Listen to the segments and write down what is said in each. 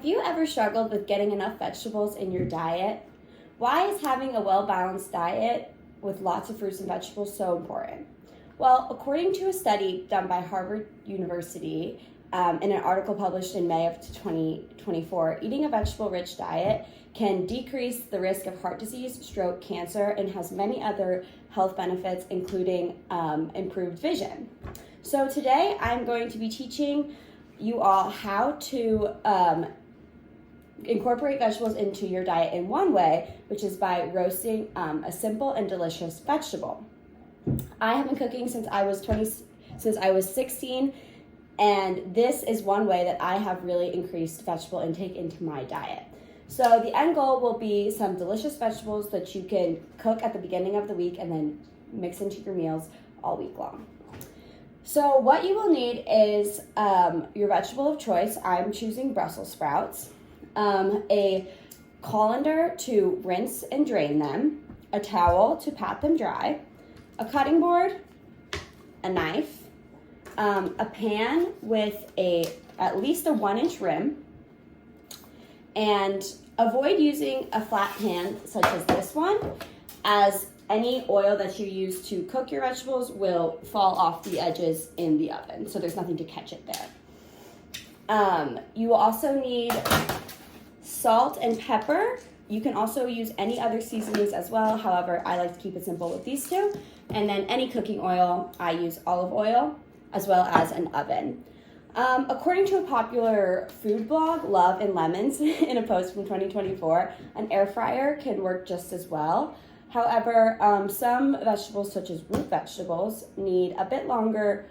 you ever struggled with getting enough vegetables in your diet? Why is having a well-balanced diet with lots of fruits and vegetables so important? Well, according to a study done by Harvard University, in an article published in May of 2024, eating a vegetable-rich diet can decrease the risk of heart disease, stroke, cancer, and has many other health benefits, including improved vision. So today I'm going to be teaching you all how to incorporate vegetables into your diet in one way, which is by roasting a simple and delicious vegetable. I have been cooking since I was 16, and this is one way that I have really increased vegetable intake into my diet. So the end goal will be some delicious vegetables that you can cook at the beginning of the week and then mix into your meals all week long. So what you will need is your vegetable of choice. I'm choosing Brussels sprouts, a colander to rinse and drain them, a towel to pat them dry, a cutting board, a knife, a pan with at least a 1-inch rim, and avoid using a flat pan such as this one, as any oil that you use to cook your vegetables will fall off the edges in the oven, so there's nothing to catch it there. You will also need salt and pepper. You can also use any other seasonings as well. However, I like to keep it simple with these two. And then any cooking oil, I use olive oil, as well as an oven. According to a popular food blog, Love and Lemons, in a post from 2024, an air fryer can work just as well. However, some vegetables, such as root vegetables, need a bit longer,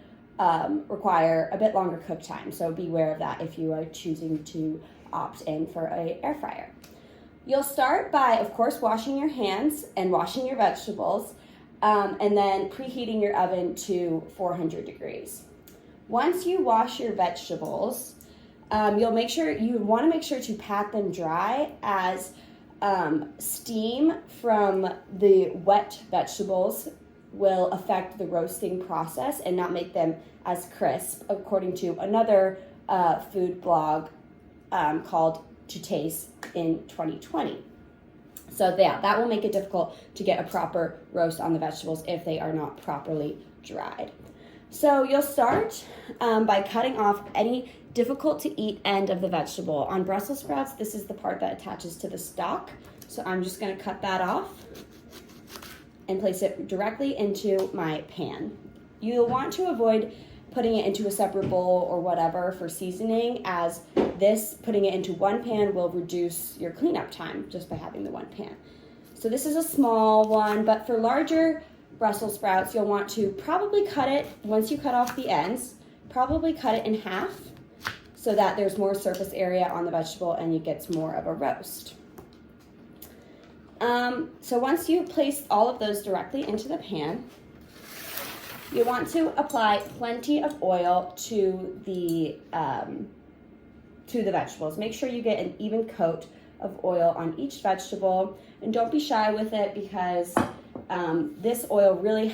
require a bit longer cook time. So beware of that if you are choosing to opt in for an air fryer. You'll start by, of course, washing your hands and washing your vegetables, and then preheating your oven to 400 degrees. Once you wash your vegetables, you want to make sure to pat them dry, as steam from the wet vegetables will affect the roasting process and not make them as crisp, according to another food blog called To Taste in 2020. So yeah, that will make it difficult to get a proper roast on the vegetables if they are not properly dried. So you'll start by cutting off any difficult to eat end of the vegetable. On Brussels sprouts, this is the part that attaches to the stalk. So I'm just going to cut that off and place it directly into my pan. You'll want to avoid putting it into a separate bowl or whatever for seasoning, as putting it into one pan will reduce your cleanup time just by having the one pan. So this is a small one, but for larger Brussels sprouts, you'll want to probably cut it, once you cut off the ends, probably cut it in half so that there's more surface area on the vegetable and it gets more of a roast. So once you place all of those directly into the pan, you want to apply plenty of oil to the vegetables. Make sure you get an even coat of oil on each vegetable, and don't be shy with it, because this oil really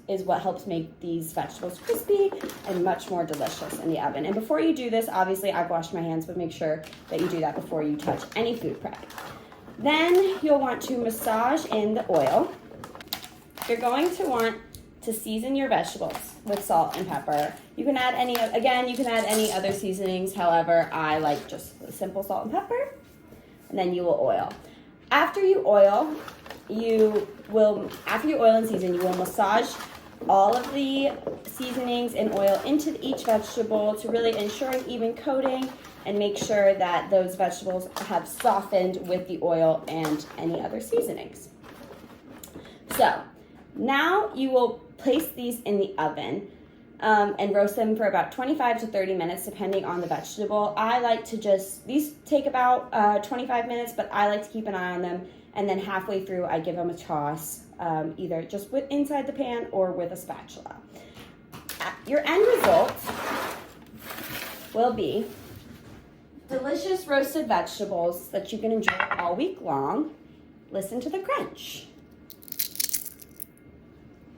is what helps make these vegetables crispy and much more delicious in the oven. And before you do this, obviously I've washed my hands, but make sure that you do that before you touch any food prep. Then you'll want to massage in the oil. You're going to want to season your vegetables with salt and pepper. You can add any other seasonings. However, I like just simple salt and pepper. And then you will oil. After you oil and season, you will massage all of the seasonings and oil into each vegetable to really ensure an even coating and make sure that those vegetables have softened with the oil and any other seasonings. So now you will place these in the oven and roast them for about 25 to 30 minutes, depending on the vegetable. These take about 25 minutes, but I like to keep an eye on them. And then halfway through, I give them a toss, either just inside the pan or with a spatula. Your end result will be delicious roasted vegetables that you can enjoy all week long. Listen to the crunch.